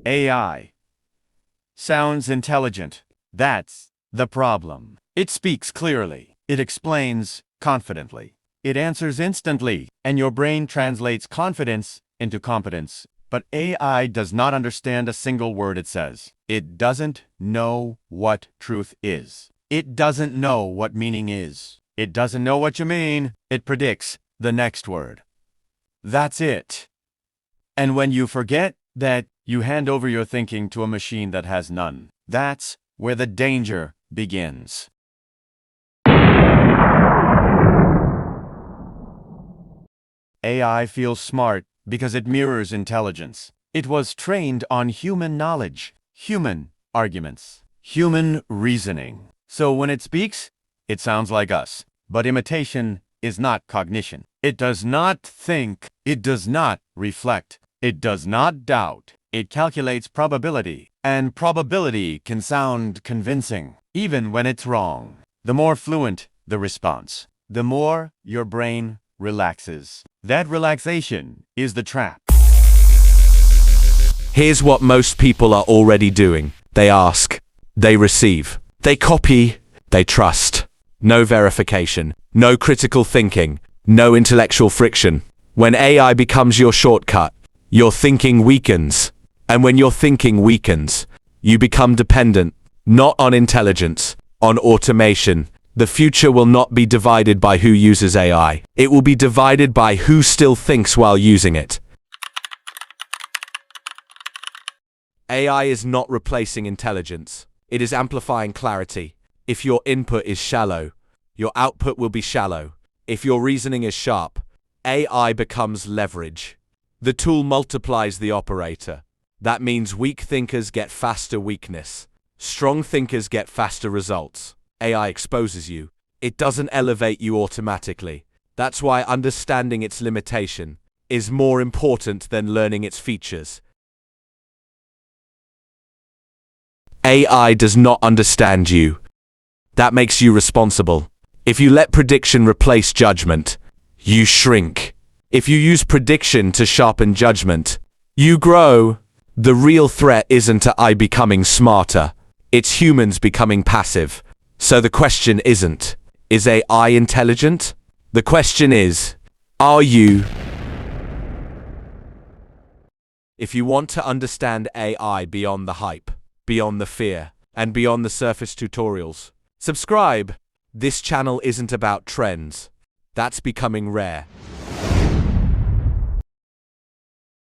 AI sounds intelligent. That's the problem. It speaks clearly. It explains confidently. It answers instantly, and your brain translates confidence into competence. But AI does not understand a single word it says. It doesn't know what truth is. It doesn't know what meaning is. It doesn't know what you mean. It predicts the next word. That's it. And when you forget that, you hand over your thinking to a machine that has none. That's where the danger begins. AI feels smart because it mirrors intelligence. It was trained on human knowledge, human arguments, human reasoning. So when it speaks, it sounds like us. But imitation is not cognition. It does not think. It does not reflect. It does not doubt. It calculates probability. And probability can sound convincing, even when it's wrong. The more fluent the response, the more your brain relaxes. That relaxation is the trap. Here's what most people are already doing. They ask, they receive, they copy, they trust. No verification, no critical thinking, no intellectual friction. When AI becomes your shortcut, your thinking weakens. And when your thinking weakens, you become dependent, not on intelligence, on automation. The future will not be divided by who uses AI. It will be divided by who still thinks while using it. AI is not replacing intelligence. It is amplifying clarity. If your input is shallow, your output will be shallow. If your reasoning is sharp, AI becomes leverage. The tool multiplies the operator. That means weak thinkers get faster weakness. Strong thinkers get faster results. AI exposes you. It doesn't elevate you automatically. That's why understanding its limitation is more important than learning its features. AI does not understand you. That makes you responsible. If you let prediction replace judgment, you shrink. If you use prediction to sharpen judgment, you grow. The real threat isn't AI becoming smarter. It's humans becoming passive. So the question isn't, is AI intelligent? The question is, are you? If you want to understand AI beyond the hype, beyond the fear, and beyond the surface tutorials, subscribe. This channel isn't about trends. That's becoming rare.